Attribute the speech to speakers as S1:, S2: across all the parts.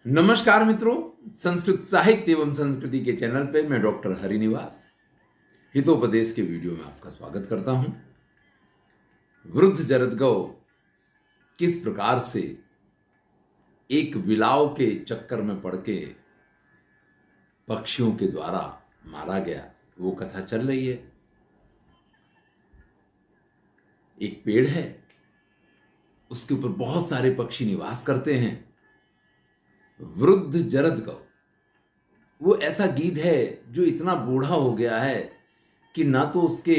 S1: नमस्कार मित्रों, संस्कृत साहित्य एवं संस्कृति के चैनल पे मैं डॉक्टर हरिनिवास हितोपदेश के वीडियो में आपका स्वागत करता हूं। वृद्ध जरदगव किस प्रकार से एक विलाव के चक्कर में पड़ के पक्षियों के द्वारा मारा गया, वो कथा चल रही है। एक पेड़ है, उसके ऊपर बहुत सारे पक्षी निवास करते हैं। वृद्ध जरदगव वो ऐसा गीध है जो इतना बूढ़ा हो गया है कि ना तो उसके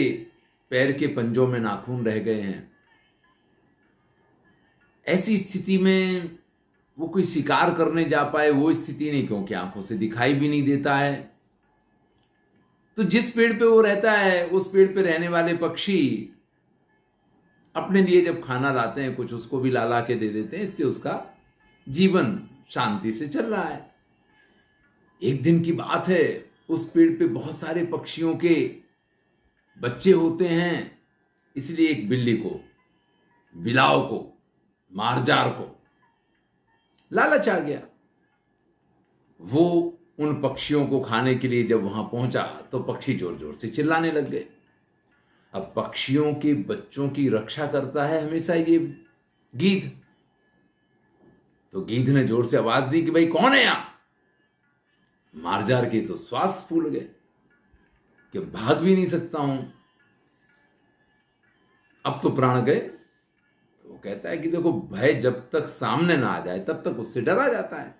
S1: पैर के पंजों में नाखून रह गए हैं। ऐसी स्थिति में वो कोई शिकार करने जा पाए वो स्थिति नहीं, क्योंकि आंखों से दिखाई भी नहीं देता है। तो जिस पेड़ पे वो रहता है उस पेड़ पे रहने वाले पक्षी अपने लिए जब खाना लाते हैं कुछ उसको भी ला ला के दे देते हैं। इससे उसका जीवन शांति से चल रहा है। एक दिन की बात है, उस पेड़ पे बहुत सारे पक्षियों के बच्चे होते हैं, इसलिए एक बिल्ली को, बिलाव को, मारजार को लालच आ गया। वो उन पक्षियों को खाने के लिए जब वहां पहुंचा तो पक्षी जोर जोर से चिल्लाने लग गए। अब पक्षियों के बच्चों की रक्षा करता है हमेशा ये गीध। तो गीध ने जोर से आवाज दी कि भाई कौन है यहां। मारजार के तो श्वास फूल गए कि भाग भी नहीं सकता हूं, अब तो प्राण गए। तो वो कहता है कि देखो, भय जब तक सामने ना आ जाए तब तक उससे डरा जाता है,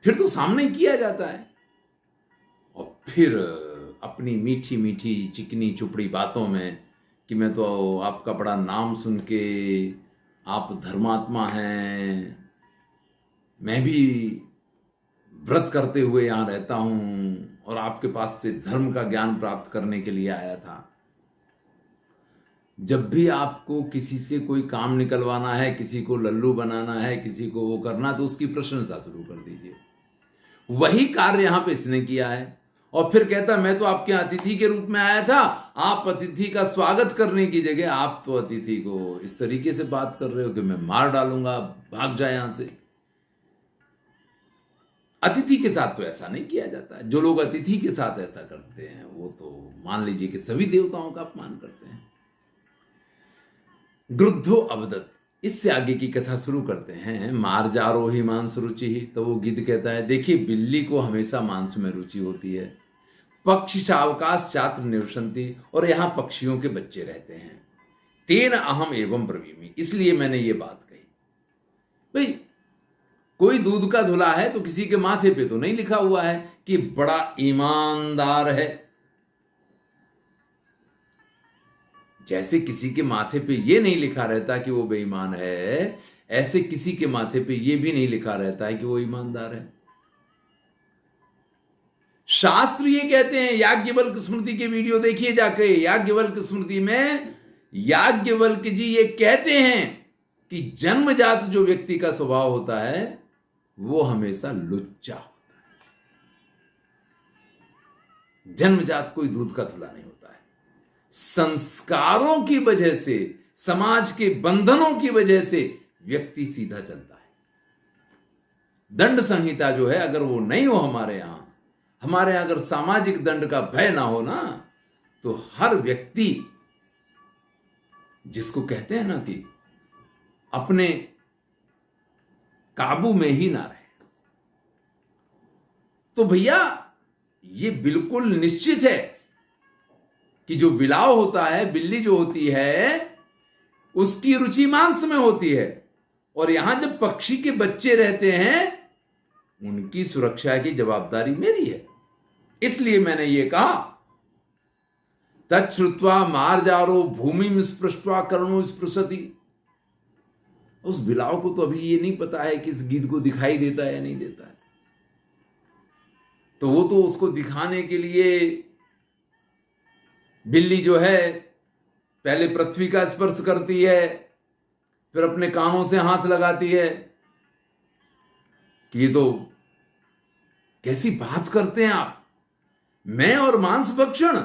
S1: फिर तो सामने किया जाता है। और फिर अपनी मीठी मीठी चिकनी चुपड़ी बातों में कि मैं तो आपका बड़ा नाम सुन के, आप धर्मात्मा हैं, मैं भी व्रत करते हुए यहां रहता हूं और आपके पास से धर्म का ज्ञान प्राप्त करने के लिए आया था। जब भी आपको किसी से कोई काम निकलवाना है, किसी को लल्लू बनाना है, किसी को वो करना, तो उसकी प्रशंसा शुरू कर दीजिए। वही कार्य यहां पे इसने किया है। और फिर कहता, मैं तो आपके अतिथि के रूप में आया था, आप अतिथि का स्वागत करने की जगह आप तो अतिथि को इस तरीके से बात कर रहे हो कि मैं मार डालूंगा, भाग जाए यहां से। अतिथि के साथ तो ऐसा नहीं किया जाता है। जो लोग अतिथि के साथ ऐसा करते हैं वो तो मान लीजिए कि सभी देवताओं का अपमान करते हैं। गृद्धो अवदत्, इससे आगे की कथा शुरू करते हैं। मारजारो ही मांस रुचि ही। तो वो गिद्ध कहता है, देखिए बिल्ली को हमेशा मांस में रुचि होती है। पक्षी शावकाश चात्र निवसंती, और यहां पक्षियों के बच्चे रहते हैं। तेन अहम एवं ब्रवीमि, इसलिए मैंने ये बात कही। भाई कोई दूध का धुला है तो किसी के माथे पे तो नहीं लिखा हुआ है कि बड़ा ईमानदार है। जैसे किसी के माथे पे ये नहीं लिखा रहता कि वो बेईमान है, ऐसे किसी के माथे पे ये भी नहीं लिखा रहता है कि वो ईमानदार है। शास्त्र ये कहते हैं, याज्ञवल्क्य स्मृति के वीडियो देखिए जाके। याज्ञवल्क्य स्मृति में याज्ञवल्क्य जी ये कहते हैं कि जन्मजात जो व्यक्ति का स्वभाव होता है वो हमेशा लुच्चा होता है। जन्मजात कोई दूध का धुला नहीं होता है। संस्कारों की वजह से, समाज के बंधनों की वजह से व्यक्ति सीधा चलता है। दंड संहिता जो है, अगर वो नहीं हो हमारे यहां अगर सामाजिक दंड का भय ना हो ना, तो हर व्यक्ति, जिसको कहते हैं ना कि अपने काबू में ही ना रहे, तो भैया ये बिल्कुल निश्चित है कि जो बिलाव होता है, बिल्ली जो होती है, उसकी रुचि मांस में होती है। और यहां जब पक्षी के बच्चे रहते हैं, उनकी सुरक्षा की जवाबदारी मेरी है। इसलिए मैंने ये कहा, तच्छ्रुत्वा मारजारो भूमि स्पृष्ट्वा कर्णो स्पृशति। उस बिलाव को तो अभी ये नहीं पता है कि इस गिद्ध को दिखाई देता है या नहीं देता है। तो वो तो उसको दिखाने के लिए बिल्ली जो है पहले पृथ्वी का स्पर्श करती है, फिर अपने कानों से हाथ लगाती है कि ये तो कैसी बात करते हैं आप, मैं और मांस भक्षण।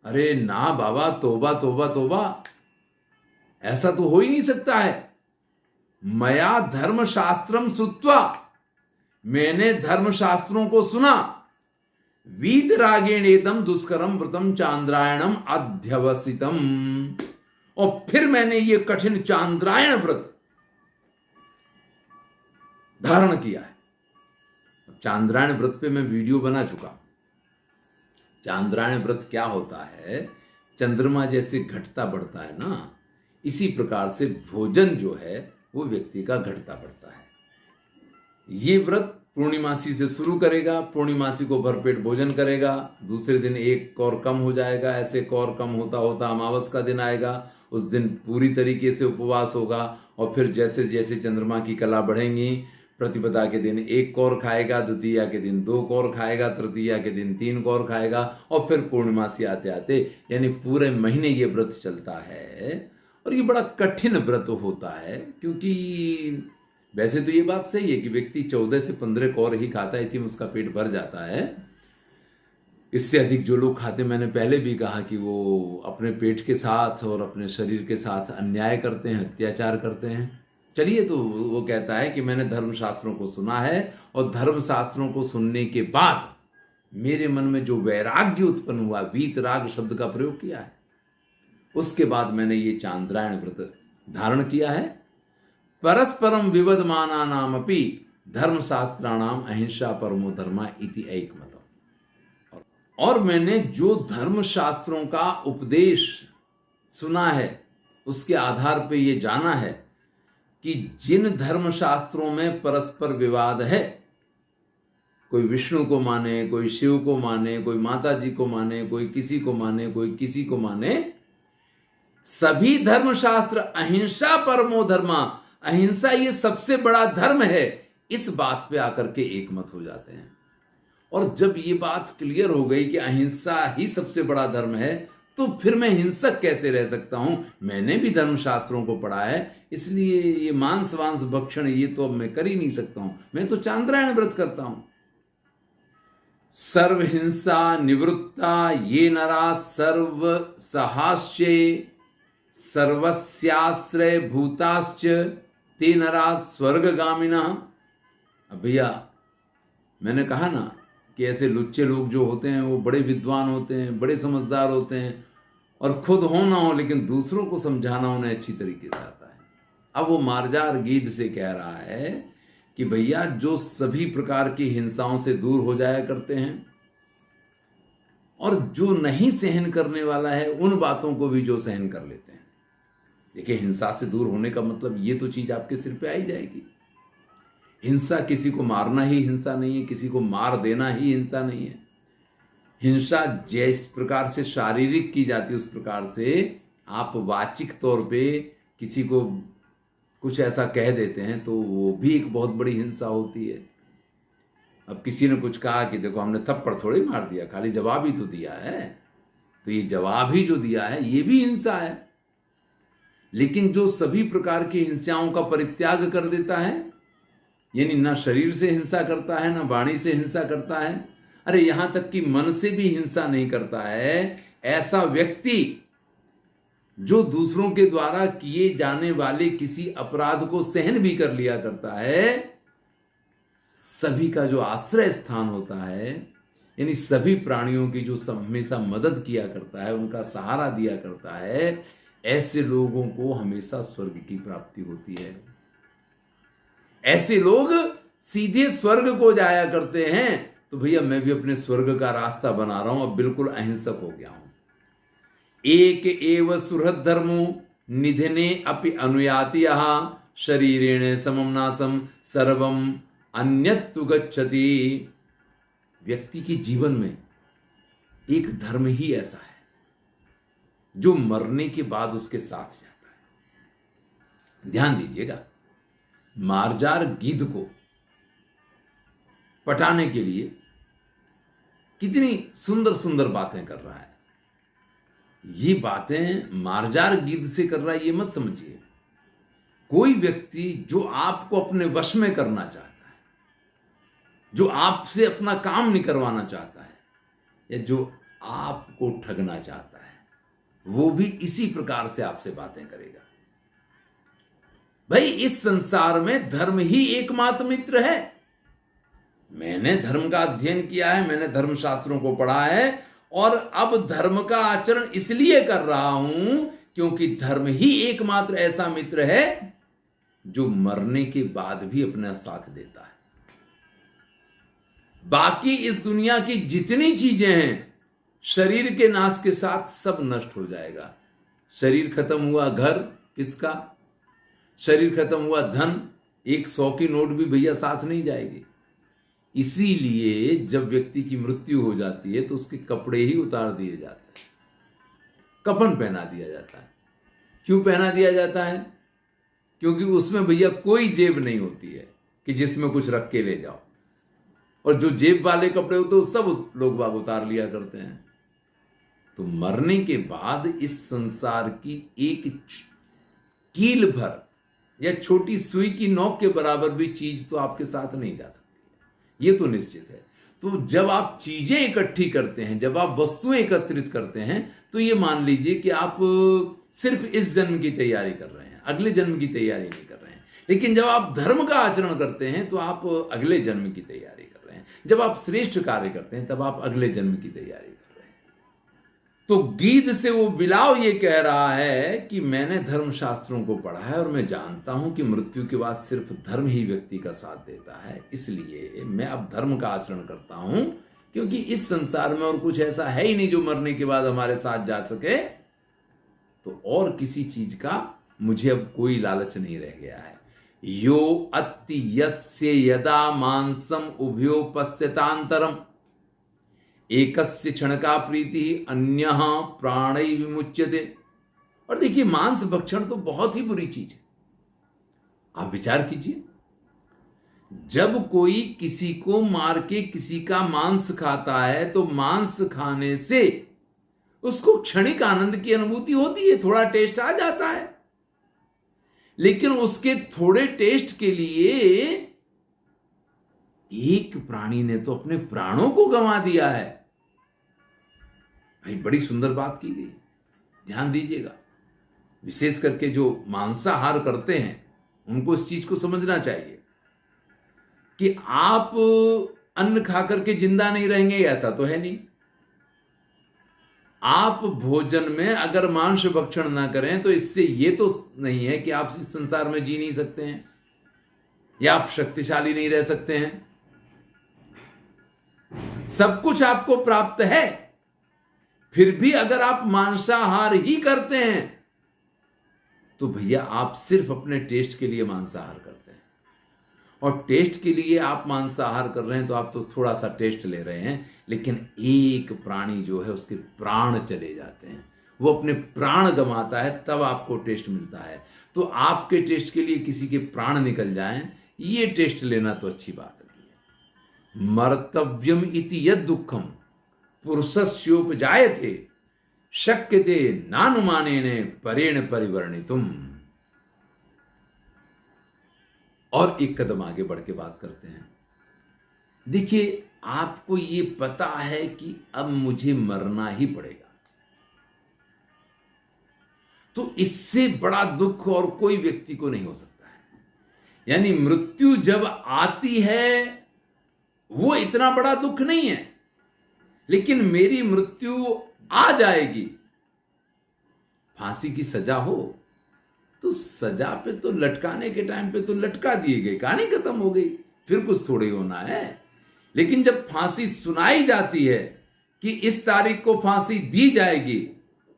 S1: अरे ना बाबा, तोबा तोबा तोबा, ऐसा तो हो ही नहीं सकता है। मया धर्म शास्त्रम सुत्वा, मैंने धर्मशास्त्रों को सुना, वीतरागेणेदम दुष्करम व्रतम चांद्रायणम अध्यवसितम, और फिर मैंने ये कठिन चांद्रायण व्रत धारण किया है। चांद्रायण व्रत पे मैं वीडियो बना चुका हूं। चांद्रायण व्रत क्या होता है, चंद्रमा जैसे घटता बढ़ता है ना, इसी प्रकार से भोजन जो है वो व्यक्ति का घटता बढ़ता है। ये व्रत पूर्णिमासी से शुरू करेगा, पूर्णिमासी को भरपेट भोजन करेगा, दूसरे दिन एक कौर कम हो जाएगा, ऐसे कौर कम होता होता अमावस का दिन आएगा, उस दिन पूरी तरीके से उपवास होगा, और फिर जैसे जैसे चंद्रमा की कला बढ़ेंगी, प्रतिपदा के दिन एक कौर खाएगा, द्वितीया के दिन 2 कौर खाएगा, तृतीया के दिन 3 कौर खाएगा, और फिर पूर्णिमासी आते आते यानी पूरे महीने ये व्रत चलता है। और ये बड़ा कठिन व्रत होता है, क्योंकि वैसे तो ये बात सही है कि व्यक्ति 14 से 15 कौर ही खाता है, इसी में उसका पेट भर जाता है। इससे अधिक जो लोग खाते, मैंने पहले भी कहा कि वो अपने पेट के साथ और अपने शरीर के साथ अन्याय करते हैं, अत्याचार करते हैं। चलिए, तो वो कहता है कि मैंने धर्मशास्त्रों को सुना है, और धर्मशास्त्रों को सुनने के बाद मेरे मन में जो वैराग्य उत्पन्न हुआ, वीतराग शब्द का प्रयोग किया है, उसके बाद मैंने ये चांद्रायण व्रत धारण किया है। परस्परम विवदमाना नाम अपि धर्मशास्त्राणाम अहिंसा परमो धर्मा इति ऐकमतम। और मैंने जो धर्मशास्त्रों का उपदेश सुना है, उसके आधार पे ये जाना है कि जिन धर्मशास्त्रों में परस्पर विवाद है, कोई विष्णु को माने, कोई शिव को माने, कोई माता जी को माने, कोई किसी को माने, कोई किसी को माने, सभी धर्मशास्त्र अहिंसा परमो धर्मा, अहिंसा ये सबसे बड़ा धर्म है, इस बात पे आकर के एकमत हो जाते हैं। और जब ये बात क्लियर हो गई कि अहिंसा ही सबसे बड़ा धर्म है, तो फिर मैं हिंसक कैसे रह सकता हूं? मैंने भी धर्मशास्त्रों को पढ़ा है, इसलिए ये मांस वांस भक्षण ये तो अब मैं कर ही नहीं सकता हूं, मैं तो चांद्रायण व्रत करता हूं। सर्व हिंसा निवृत्ता ये नरा सर्व सहास्ये सर्वस्याश्रय भूताश्च ते नरा स्वर्गगामिना। अब भैया, मैंने कहा ना कि ऐसे लुच्चे लोग जो होते हैं वो बड़े विद्वान होते हैं, बड़े समझदार होते हैं, और खुद हो ना हो लेकिन दूसरों को समझाना उन्हें अच्छी तरीके से आता है। अब वो मार्जार गीध से कह रहा है कि भैया, जो सभी प्रकार की हिंसाओं से दूर हो जाया करते हैं, और जो नहीं सहन करने वाला है उन बातों को भी जो सहन कर लेते हैं। देखिए, हिंसा से दूर होने का मतलब ये तो चीज आपके सिर पे आई जाएगी। हिंसा किसी को मारना ही हिंसा नहीं है, किसी को मार देना ही हिंसा नहीं है। हिंसा जिस प्रकार से शारीरिक की जाती है, उस प्रकार से आप वाचिक तौर पे किसी को कुछ ऐसा कह देते हैं तो वो भी एक बहुत बड़ी हिंसा होती है। अब किसी ने कुछ कहा कि देखो, हमने थप्पड़ थोड़ी मार दिया, खाली जवाब ही तो दिया है, तो ये जवाब ही जो दिया है ये भी हिंसा है। लेकिन जो सभी प्रकार की हिंसाओं का परित्याग कर देता है, यानी ना शरीर से हिंसा करता है, ना वाणी से हिंसा करता है, अरे यहां तक कि मन से भी हिंसा नहीं करता है, ऐसा व्यक्ति जो दूसरों के द्वारा किए जाने वाले किसी अपराध को सहन भी कर लिया करता है, सभी का जो आश्रय स्थान होता है, यानी सभी प्राणियों की जो हमेशा मदद किया करता है, उनका सहारा दिया करता है, ऐसे लोगों को हमेशा स्वर्ग की प्राप्ति होती है। ऐसे लोग सीधे स्वर्ग को जाया करते हैं। तो भैया, मैं भी अपने स्वर्ग का रास्ता बना रहा हूं, अब बिल्कुल अहिंसक हो गया हूं। एक एव सुहृद धर्मो निधने अपि अनुयाति शरीरेण समम नासम सर्वम अन्यत्तु गच्छति। व्यक्ति के जीवन में एक धर्म ही ऐसा है जो मरने के बाद उसके साथ जाता है। ध्यान दीजिएगा, मार्जार गीध को पटाने के लिए कितनी सुंदर सुंदर बातें कर रहा है। ये बातें मार्जार गीध से कर रहा है ये मत समझिए। कोई व्यक्ति जो आपको अपने वश में करना चाहता है, जो आपसे अपना काम नहीं करवाना चाहता है, या जो आपको ठगना चाहता है, वो भी इसी प्रकार से आपसे बातें करेगा। भाई, इस संसार में धर्म ही एकमात्र मित्र है। मैंने धर्म का अध्ययन किया है, मैंने धर्म शास्त्रों को पढ़ा है और अब धर्म का आचरण इसलिए कर रहा हूं क्योंकि धर्म ही एकमात्र ऐसा मित्र है जो मरने के बाद भी अपना साथ देता है। बाकी इस दुनिया की जितनी चीजें हैं शरीर के नाश के साथ सब नष्ट हो जाएगा। शरीर खत्म हुआ, घर किसका? शरीर खत्म हुआ, धन, 100 की नोट भी भैया साथ नहीं जाएगी। इसीलिए जब व्यक्ति की मृत्यु हो जाती है तो उसके कपड़े ही उतार दिए जाते हैं, कफन पहना दिया जाता है। क्यों पहना दिया जाता है? क्योंकि उसमें भैया कोई जेब नहीं होती है कि जिसमें कुछ रख के ले जाओ, और जो जेब वाले कपड़े होते हैं सब लोग बाग उतार लिया करते हैं। तो मरने के बाद इस संसार की एक कील भर या छोटी सुई की नोक के बराबर भी चीज तो आपके साथ नहीं जा सकती, ये तो निश्चित है। तो जब आप चीजें इकट्ठी करते हैं, जब आप वस्तुएं एकत्रित करते हैं, तो ये मान लीजिए कि आप सिर्फ इस जन्म की तैयारी कर रहे हैं, अगले जन्म की तैयारी नहीं कर रहे हैं। लेकिन जब आप धर्म का आचरण करते हैं तो आप अगले जन्म की तैयारी कर रहे हैं। जब आप श्रेष्ठ कार्य करते हैं तब आप अगले जन्म की तैयारी कर रहे हैं। तो गीत से वो बिलाव ये कह रहा है कि मैंने धर्म शास्त्रों को पढ़ा है और मैं जानता हूं कि मृत्यु के बाद सिर्फ धर्म ही व्यक्ति का साथ देता है, इसलिए मैं अब धर्म का आचरण करता हूं क्योंकि इस संसार में और कुछ ऐसा है ही नहीं जो मरने के बाद हमारे साथ जा सके। तो और किसी चीज का मुझे अब कोई लालच नहीं रह गया है। यो अति यस्य यदा मांसम उभयो पश्यतांतरम एकस्य क्षण का प्रीति अन्यः प्राणै विमुच्यते। और देखिए, मांस भक्षण तो बहुत ही बुरी चीज है। आप विचार कीजिए, जब कोई किसी को मार के किसी का मांस खाता है तो मांस खाने से उसको क्षणिक आनंद की अनुभूति होती है, थोड़ा टेस्ट आ जाता है। लेकिन उसके थोड़े टेस्ट के लिए एक प्राणी ने तो अपने प्राणों को गंवा दिया है। भाई, बड़ी सुंदर बात की गई, ध्यान दीजिएगा। विशेष करके जो मांसाहार करते हैं उनको इस चीज को समझना चाहिए कि आप अन्न खाकर के जिंदा नहीं रहेंगे, ऐसा तो है नहीं। आप भोजन में अगर मांस भक्षण ना करें तो इससे ये तो नहीं है कि आप इस संसार में जी नहीं सकते हैं या आप शक्तिशाली नहीं रह सकते हैं। सब कुछ आपको प्राप्त है, फिर भी अगर आप मांसाहार ही करते हैं तो भैया आप सिर्फ अपने टेस्ट के लिए मांसाहार करते हैं। और टेस्ट के लिए आप मांसाहार कर रहे हैं तो आप तो थोड़ा सा टेस्ट ले रहे हैं, लेकिन एक प्राणी जो है उसके प्राण चले जाते हैं, वो अपने प्राण गंवाता है, तब आपको टेस्ट मिलता है। तो आपके टेस्ट के लिए किसी के प्राण निकल जाएं, ये टेस्ट लेना तो अच्छी बात नहीं है। मर्तव्यम इति यद दुखम पुरुषस्योपजायते शक्यते नानुमानेन परेण परिवर्णितुम। और एक कदम आगे बढ़ के बात करते हैं। देखिए, आपको ये पता है कि अब मुझे मरना ही पड़ेगा, तो इससे बड़ा दुख और कोई व्यक्ति को नहीं हो सकता है। यानी मृत्यु जब आती है वो इतना बड़ा दुख नहीं है, लेकिन मेरी मृत्यु आ जाएगी। फांसी की सजा हो तो सजा पे तो लटकाने के टाइम पे तो लटका दिए गए, कहानी खत्म हो गई, फिर कुछ थोड़ी होना है। लेकिन जब फांसी सुनाई जाती है कि इस तारीख को फांसी दी जाएगी,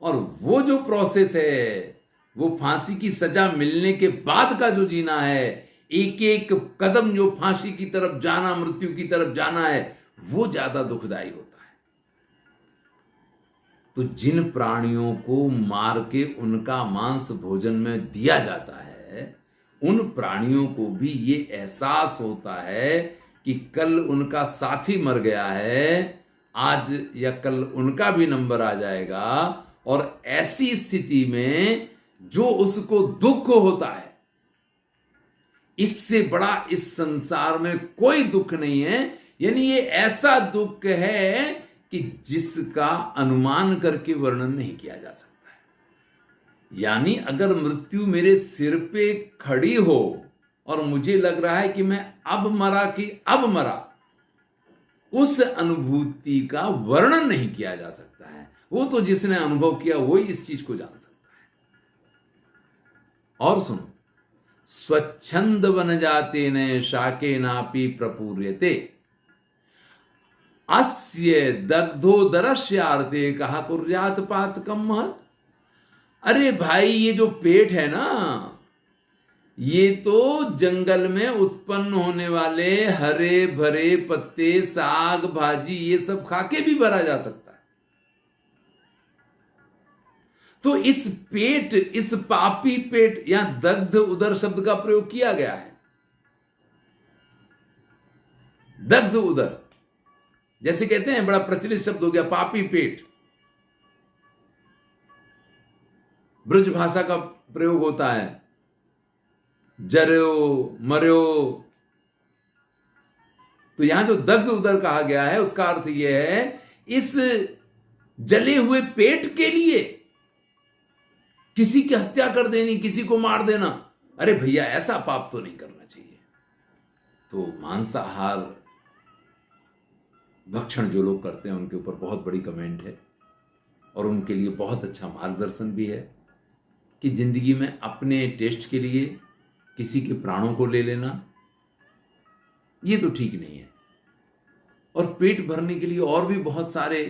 S1: और वो जो प्रोसेस है, वो फांसी की सजा मिलने के बाद का जो जीना है, एक एक कदम जो फांसी की तरफ जाना, मृत्यु की तरफ जाना है, वो ज्यादा दुखदाई होता है। तो जिन प्राणियों को मार के उनका मांस भोजन में दिया जाता है, उन प्राणियों को भी ये एहसास होता है कि कल उनका साथी मर गया है, आज या कल उनका भी नंबर आ जाएगा। और ऐसी स्थिति में जो उसको दुख होता है, इससे बड़ा इस संसार में कोई दुख नहीं है। यानी ये ऐसा दुख है कि जिसका अनुमान करके वर्णन नहीं किया जा सकता है। यानी अगर मृत्यु मेरे सिर पे खड़ी हो और मुझे लग रहा है कि मैं अब मरा कि अब मरा, उस अनुभूति का वर्णन नहीं किया जा सकता है। वो तो जिसने अनुभव किया वही इस चीज को जान सकता है। और सुनो, स्वच्छंद वन जाते न शाके नापी प्रपूर्यते अस्य दग्धोदरस्यार्थे कहा कुर्यात पातकम महत्। अरे भाई, ये जो पेट है ना, ये तो जंगल में उत्पन्न होने वाले हरे भरे पत्ते, साग भाजी, ये सब खाके भी भरा जा सकता है। तो इस पेट, इस पापी पेट, यहां दग्ध उदर शब्द का प्रयोग किया गया है। दग्ध उदर जैसे कहते हैं, बड़ा प्रचलित शब्द हो गया पापी पेट। ब्रज भाषा का प्रयोग होता है, जरो मरो। तो यहां जो दग्ध उदर कहा गया है उसका अर्थ यह है, इस जले हुए पेट के लिए किसी की हत्या कर देनी, किसी को मार देना। अरे भैया, ऐसा पाप तो नहीं करना चाहिए। तो मांसाहार भक्षण जो लोग करते हैं उनके ऊपर बहुत बड़ी कमेंट है, और उनके लिए बहुत अच्छा मार्गदर्शन भी है कि जिंदगी में अपने टेस्ट के लिए किसी के प्राणों को ले लेना, ये तो ठीक नहीं है। और पेट भरने के लिए और भी बहुत सारे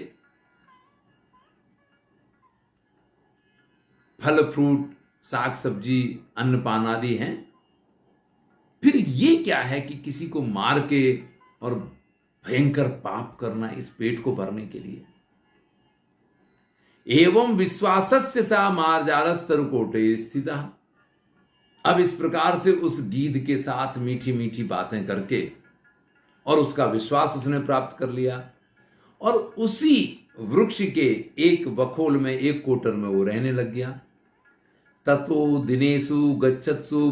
S1: फल फ्रूट, साग सब्जी, अन्न पान आदि हैं। फिर ये क्या है कि किसी को मार के और भयंकर पाप करना इस पेट को भरने के लिए। एवं विश्वासस्य सा मार्जारस तरुकोटे स्थिता। अब इस प्रकार से उस गीध के साथ मीठी मीठी बातें करके और उसका विश्वास उसने प्राप्त कर लिया, और उसी वृक्ष के एक बखोल में, एक कोटर में वो रहने लग गया। ततो दिनेषु गच्छत्सु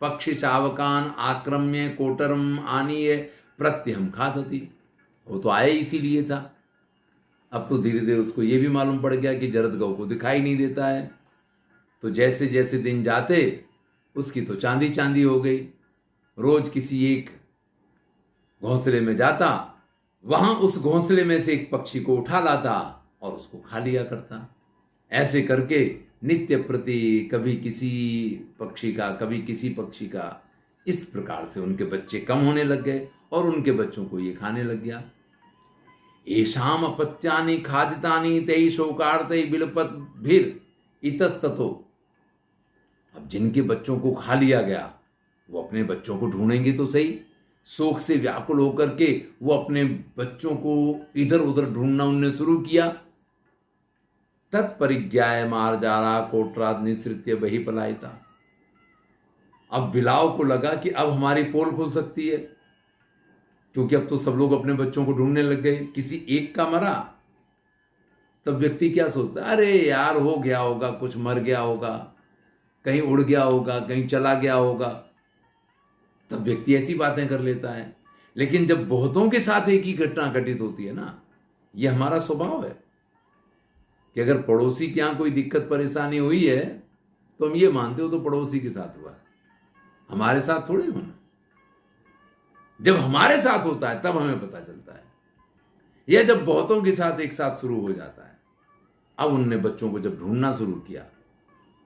S1: पक्षी शावकान आक्रम्य कोटरम आनीय प्रत्यहम खादति। वो तो आया इसीलिए था। अब तो धीरे धीरे उसको ये भी मालूम पड़ गया कि जरद गौ को दिखाई नहीं देता है। तो जैसे जैसे दिन जाते उसकी तो चांदी चांदी हो गई। रोज किसी एक घोंसले में जाता, वहां उस घोंसले में से एक पक्षी को उठा लाता और उसको खा लिया करता। ऐसे करके नित्य प्रति कभी किसी पक्षी का, कभी किसी पक्षी का, इस प्रकार से उनके बच्चे कम होने लग गए और उनके बच्चों को ये खाने लग गया। एषाम अपत्यानि खादितानि तै शोकार्तै बिलपत भीर इतस्ततो। अब जिनके बच्चों को खा लिया गया वो अपने बच्चों को ढूंढेंगे तो सही। शोक से व्याकुल होकर के वो अपने बच्चों को इधर उधर ढूंढना उनने शुरू किया। तत्परिज्ञाय मार्जारा कोटरात निसृत्य बही पलायिता। अब बिलाव को लगा कि अब हमारी पोल खुल सकती है, क्योंकि अब तो सब लोग अपने बच्चों को ढूंढने लग गए। किसी एक का मरा तब व्यक्ति क्या सोचता है, अरे यार हो गया होगा, कुछ मर गया होगा, कहीं उड़ गया होगा, कहीं चला गया होगा। तब व्यक्ति ऐसी बातें कर लेता है। लेकिन जब बहुतों के साथ एक ही घटना घटित होती है ना, यह हमारा स्वभाव है कि अगर पड़ोसी के यहां कोई दिक्कत परेशानी हुई है तो हम ये मानते हो तो पड़ोसी के साथ हुआ है, हमारे साथ थोड़े होना। जब हमारे साथ होता है तब हमें पता चलता है, यह जब बहुतों के साथ एक साथ शुरू हो जाता है। अब उनने बच्चों को जब ढूंढना शुरू किया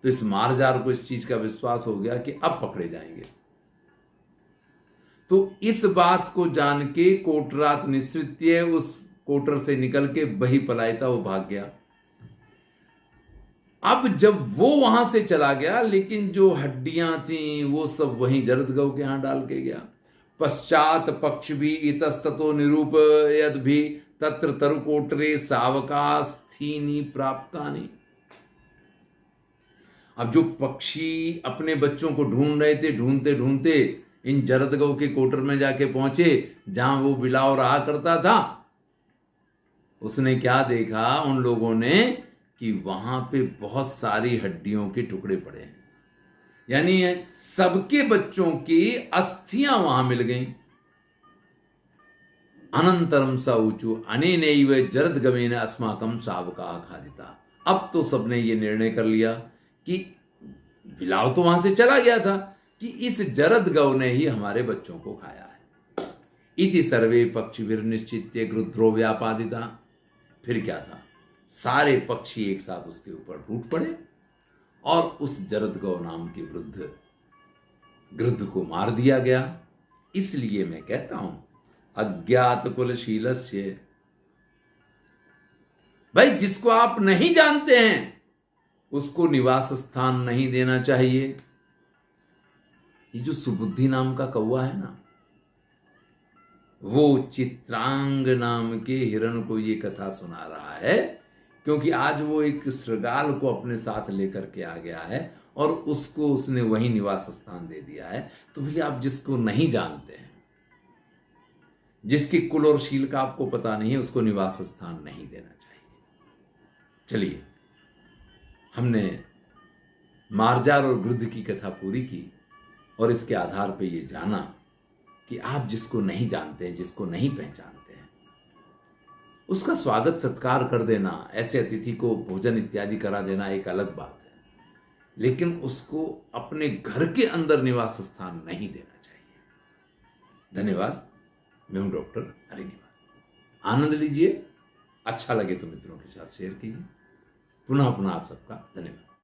S1: तो इस मारजार को इस चीज का विश्वास हो गया कि अब पकड़े जाएंगे। तो इस बात को जान के कोटरात निसृत्य, उस कोटर से निकल के बही पलायता, वो भाग गया। अब जब वो वहां से चला गया, लेकिन जो हड्डियां थी वो सब वहीं जरद गौ के यहां डाल के गया। पश्चात पक्ष भी इतस्ततो निरूप यद भी तत्र तरुकोटरे सावकास्थीनी प्राप्तानी। अब जो पक्षी अपने बच्चों को ढूंढ रहे थे, ढूंढते ढूंढते इन जरद गौ के कोटर में जाके पहुंचे जहां वो बिलाव रहा करता था। उसने क्या देखा, उन लोगों ने, कि वहां पे बहुत सारी हड्डियों के टुकड़े पड़े हैं, यानी सबके बच्चों की अस्थियां वहां मिल गईं। अनंतरम स ऊचु अनेनैव जरद गवेन अस्माकम शावका खादिता। अब तो सबने ये निर्णय कर लिया कि बिलाव तो वहां से चला गया था, कि इस जरद गौ ने ही हमारे बच्चों को खाया है। इति सर्वे पक्षिभिर्निश्चित्य गृध्रो व्यापादिता। फिर क्या था, सारे पक्षी एक साथ उसके ऊपर टूट पड़े और उस जरदगौ नाम के वृद्ध गृध्र को मार दिया गया। इसलिए मैं कहता हूं अज्ञात कुलशीलस्य, भाई जिसको आप नहीं जानते हैं उसको निवास स्थान नहीं देना चाहिए। ये जो सुबुद्धि नाम का कौवा है ना, वो चित्रांग नाम के हिरण को ये कथा सुना रहा है, क्योंकि आज वो एक श्रृगाल को अपने साथ लेकर के आ गया है और उसको उसने वहीं निवास स्थान दे दिया है। तो भैया आप जिसको नहीं जानते हैं, जिसकी कुल और शील का आपको पता नहीं है, उसको निवास स्थान नहीं देना चाहिए। चलिए, हमने मार्जार और गृध्र की कथा पूरी की और इसके आधार पर यह जाना कि आप जिसको नहीं जानते हैं, जिसको नहीं पहचानते हैं, उसका स्वागत सत्कार कर देना, ऐसे अतिथि को भोजन इत्यादि करा देना एक अलग बात है, लेकिन उसको अपने घर के अंदर निवास स्थान नहीं देना चाहिए। धन्यवाद। मैं हूं डॉक्टर हरिनिवास। आनंद लीजिए, अच्छा लगे तो मित्रों के साथ शेयर कीजिए। पुनः पुनः आप सबका धन्यवाद।